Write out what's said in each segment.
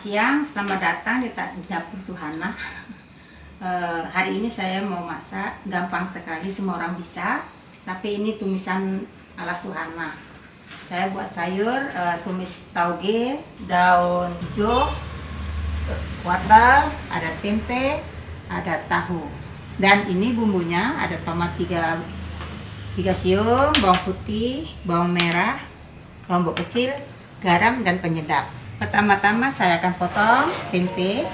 siang, selamat datang di Dapur Suhanah. Hari ini saya mau masak, gampang sekali, semua orang bisa. Tapi ini tumisan ala Suhanah. Saya buat sayur, tumis tauge, daun hijau, wortel, ada tempe, ada tahu. Dan ini bumbunya ada tomat 3 siung, bawang putih, bawang merah, lombok kecil, garam dan penyedap. Pertama-tama saya akan potong tempe.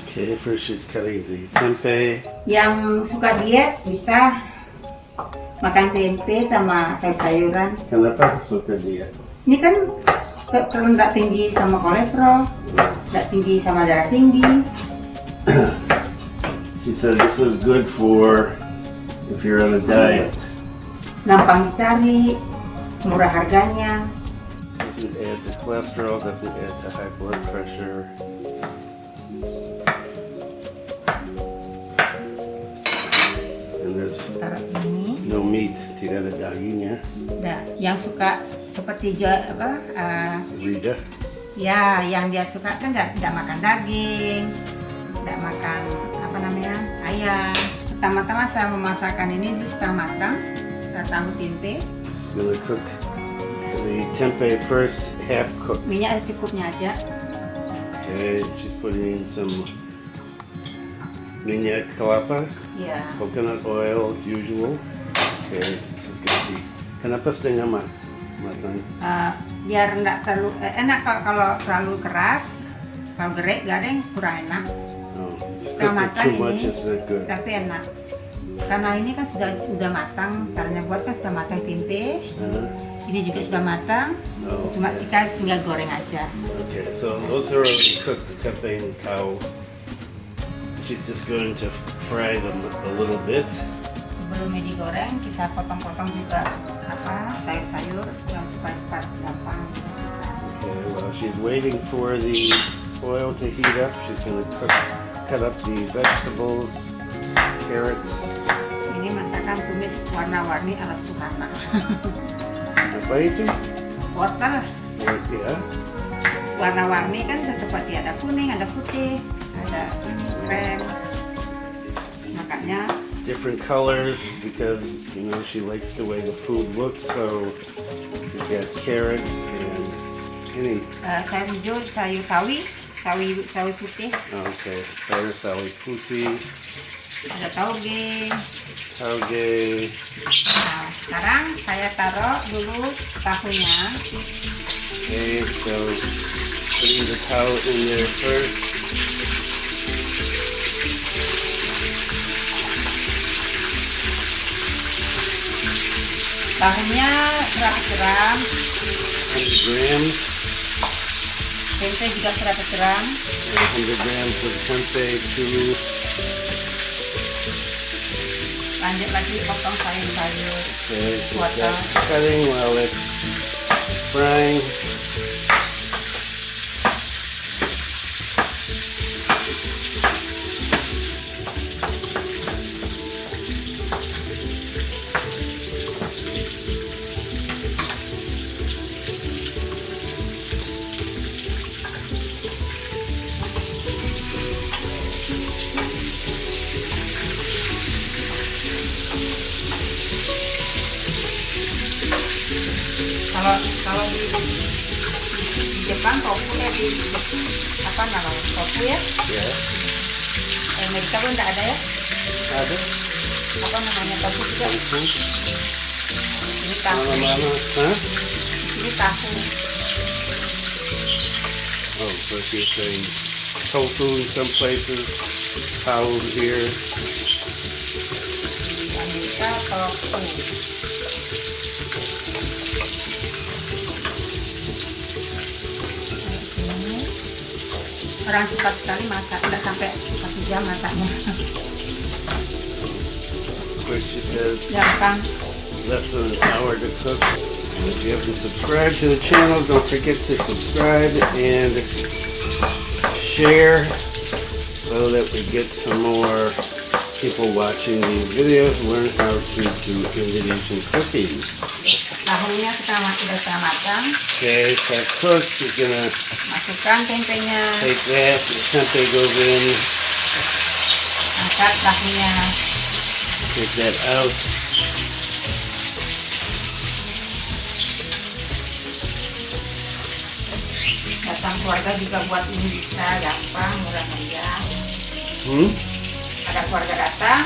Okay, first she's cutting the tempe. Yang suka diet bisa makan tempe sama sayuran. Kenapa suka diet? Ini kan kalau nggak tinggi sama kolesterol, nggak tinggi sama darah tinggi. She said this is good for if you're on a diet. Gampang dicari, murah harganya. Doesn't add to cholesterol, doesn't add to high blood pressure. And there's Taruh ini. no meat, tidak ada dagingnya. Nah, yang suka seperti Lidah. ya, yang dia suka kan nggak makan daging, nggak makan ayam. Pertama-tama saya memasakkan ini dulu setengah matang, tahu tempe. She's gonna cook the tempe first, half cooked. Minyak secukupnya aja. Okay, she's putting in some minyak kelapa, Ya. coconut oil as usual. Okay, this is gonna be. Kenapa setengah matang? Biar nggak terlalu enak kalau terlalu keras, kalau garing kurang enak. Oh, if Setengah cooked it matang too much, ini, it's not good. tapi enak. Karena ini kan sudah matang, caranya buat kan sudah matang tempe. Ini juga sudah matang, Oh, cuma kita tinggal goreng aja. okay, so those are already cooked, the tempe and tau. She's just going to fry them a little bit. Sebelumnya digoreng, kita potong-potong juga sayur-sayur yang supaya cepat gampang. Okay, while she's waiting for the oil to heat up, she's going to cut up the vegetables, carrots. Ini masakan tumis warna-warni ala Suhanah. Apa itu? Wortel Ya. warna-warni kan seperti ada kuning, ada putih, ada krem. Makanya Different colors because she likes the way the food looks. So she's got carrots and any. sayur hijau, sayur sawi putih, Okay, sayur sawi putih, ada tauge. tauge. Nah, sekarang saya taruh dulu tahunya. Okay, so putting the tau in there first. Tahunya 100 gram, 100 grams. tempe juga 100 gram. 100 grams of tempe to. Lanjut lagi potong sayur-sayur. Okay, so Wortel. that's cutting while it's frying. Kalau di Jepang populer di tofu ya. Ya, Amerika pun tidak ada ya. ada. Tofu juga. Ini tahu. Mana-mana, huh? Ini tahu. Oh, so she's saying tofu in some places, tau here. Di Amerika tofu. Orang cepat sekali masak, tidak sampai 1 jam masaknya. Quick, she says, Gampang. less than an hour to cook. If you haven't subscribed to the channel, don't forget to subscribe and share so that we get some more people watching these videos learn how to do Indonesian cooking. Tahunya sudah setengah matang. Okay, so that cooked, you're gonna Masukkan tempenya. take that, the tempeh goes in, Angkat tahunya. take that out. Datang keluarga juga buat ini bisa gampang, murah meriah. Ada keluarga datang,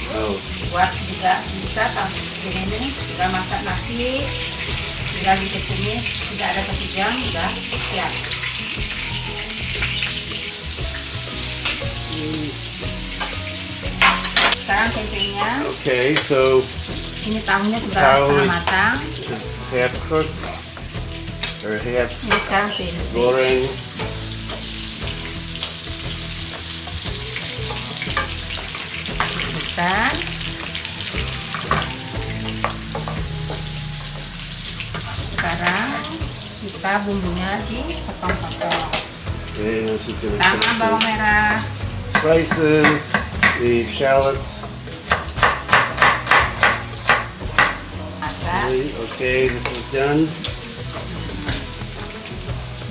Oh, buat juga bisa sampai ini sudah masak nasi, sudah ditumis, tidak ada kecijang, sudah siap. Sekarang tempenya, okay, so ini tahunya sudah Tahu setengah is- matang. it's half cooked or half Ini sekarang tempe. goreng. Bukan. Sekarang kita bumbunya dipotong-potong. Okay, now she's gonna Pertama put bawang the merah, spices, the shallots. masak, Okay, this is done.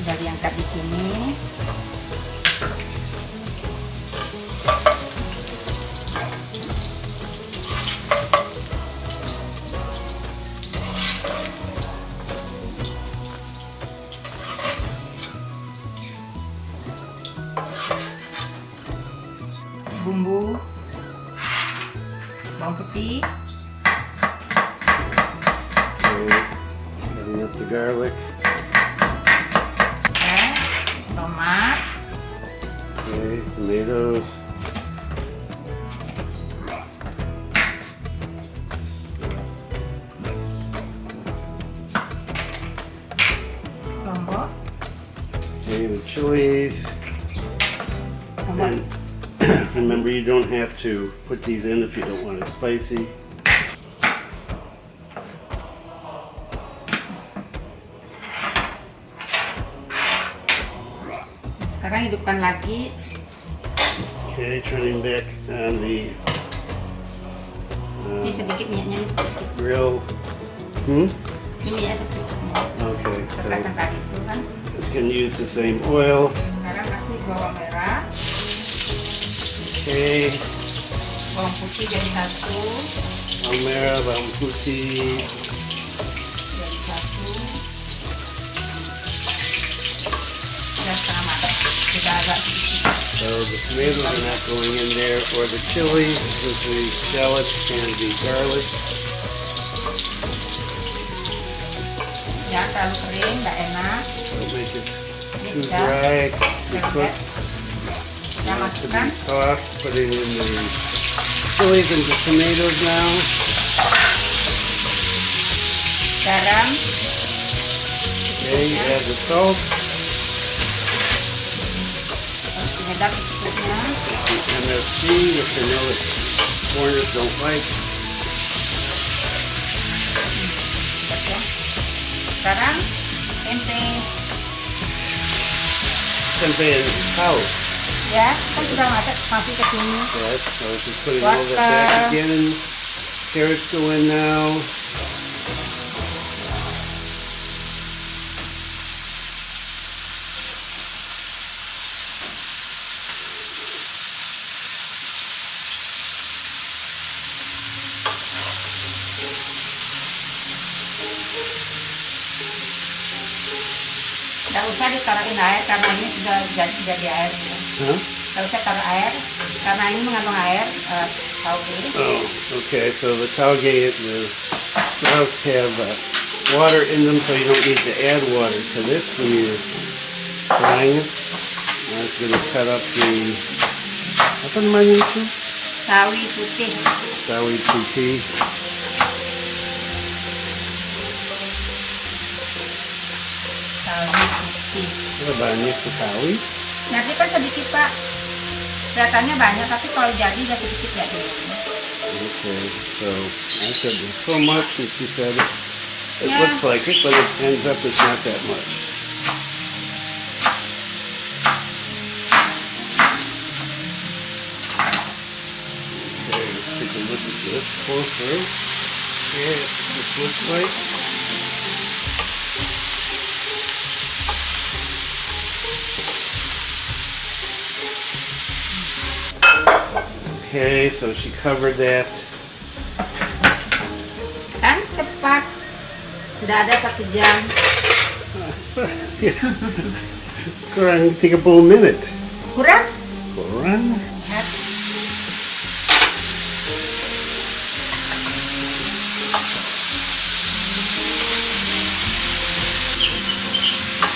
sudah diangkat di sini. Bumbu bawang putih, Okay, cutting up the garlic. tomat, Okay, tomatoes. lombok, Okay, the chilies. tomat. And remember, you don't have to put these in if you don't want it spicy. Sekarang hidupkan lagi. Okay, turning back on the Ini sedikit minyaknya, ini sedikit. grill. Ini minyaknya secukupnya. Okay, so Kekasan tadi itu kan. it's gonna use the same oil. Sekarang kasih bawang merah, Okay, bawang putih jadi satu, bawang merah, bawang putih. jadi satu. Sudah setengah matang. Sudah agak sedikit. So the tomatoes are not going in there, or the chili, with the shallots and the garlic. Ya, terlalu kering, nggak enak. Don't make it Ini too sudah. dry to cook. Kita To masukkan. be soft, putting in the chilies and the tomatoes now. Garam, Okay, you add the salt, penyedap secukupnya. the MSG, which I know that foreigners don't like. Sudah ya. Sekarang tempe. Tempeh and cow. Ya, kan sudah masak, masuk ke sini. Yes, so just putting all that back again. Carrots go in now. Nggak usah ditaruhin air karena ini sudah jadi air. Ya. Huh? Nggak usah taruh air karena ini mengandung air. Tauge. Oh, okay. So the tauge, the sprouts have water in them, so you don't need to add water to this when you're frying it. Now it's going to cut up the apa namanya itu? Sawi putih. Sawi putih. Sawi putih. Ada banyak sekali. Nanti kan sedikit Pak. Kelihatannya banyak tapi kalau jadi udah sedikit ya. Okay, so I said there's so much, and she said it Yeah. looks like it, but it ends up it's not that much. this closer. Okay, this looks like. Okay, so she covered that. Kan cepat. Sudah ada 1 jam. Kurang 30 menit. Kurang? Kurang. Lihat.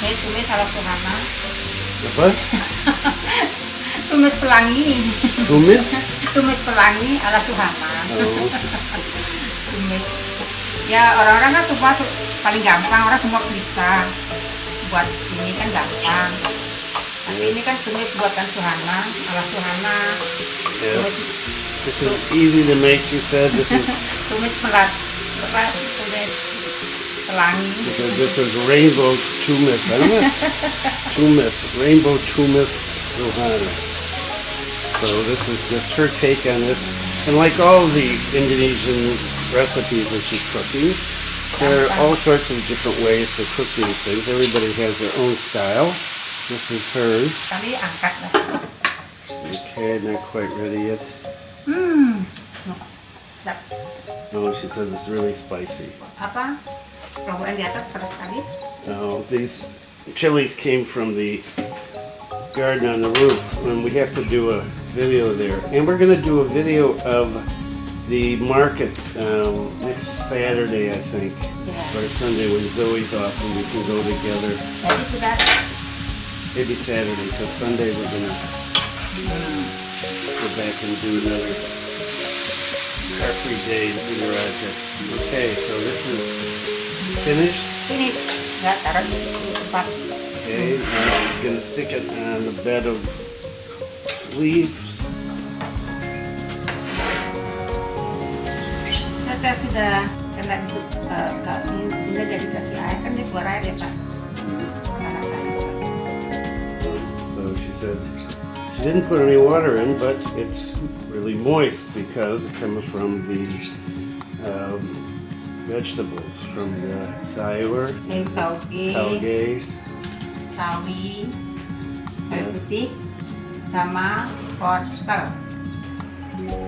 Ini tumis ala Suhanah. Apa? Tumis pelangi. Tumis? Tumis pelangi ala Suhanah. Oh. Tumis. Ya orang-orang kan semua paling gampang, orang semua bisa buat ini kan gampang. Tapi ini kan tumis buatan Suhanah, ala Suhanah. Yes. This is easy to make, she said. This is Tumis tumis pelangi. this is rainbow tumis. I don't know. Tumis, rainbow tumis Suhanah. So this is just her take on this. And like all the Indonesian recipes that she's cooking, there are all sorts of different ways to cook these things. Everybody has their own style. This is hers. Kali angkat lah. Okay, not quite ready yet. Sedap. No, she says it's really spicy. Apa? Rombongan di atas terus kali. These chilies came from the garden on the roof, and we have to do a video there. And we're going to do a video of the market next Saturday, I think, or Sunday when Zoe's off and we can go together. Jadi sudah. Maybe Saturday, because Sunday we're going to go back and do another car-free day in Sederhana. Okay, so this is finished. Finish. Nggak taruh di situ tempat. Okay, now she's going to stick it on the bed of leaves. Saya sudah kena saat ini dia jadi kasih air kan dia keluar air ya Pak. Karena saya. So she said she didn't put any water in, but it's really moist because it comes from the vegetables, from the sayur, tauge, sawi, sayur putih, sama wortel.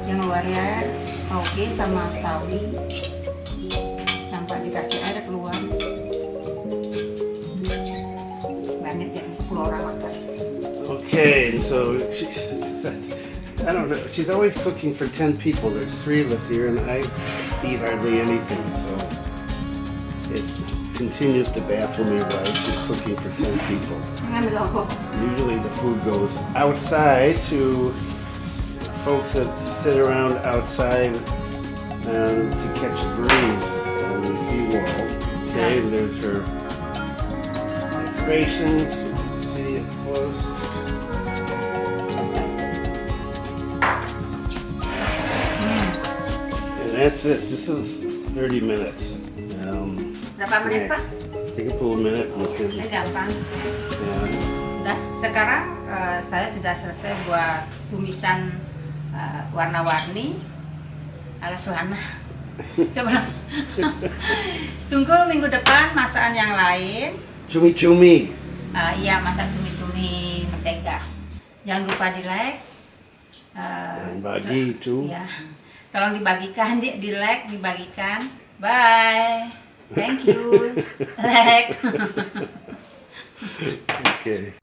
Yang luarnya tauge sama sawi, tanpa dikasih air keluar. Banyak jadi 10 orang makan. Okay, and so I don't know. She's always cooking for 10 people. There's 3 of us here, and I eat hardly anything. So it continues to baffle me why she's cooking for 10 people. Usually the food goes outside to folks that sit around outside to catch a breeze on the seawall. Okay, and there's her decorations. You can see it close. And that's it. This is 30 minutes. Berapa menit Pak? 30 menit mungkin. Ini gampang. Ya. Udah, sekarang saya sudah selesai buat tumisan warna-warni ala Suhanah. Coba tunggu minggu depan masakan yang lain. Cumi-cumi. Iya, masak cumi-cumi mentega. Jangan lupa di like. Dan bagi itu. Ya, tolong dibagikan, di like, dibagikan. Bye. Thank you. Like. Okay.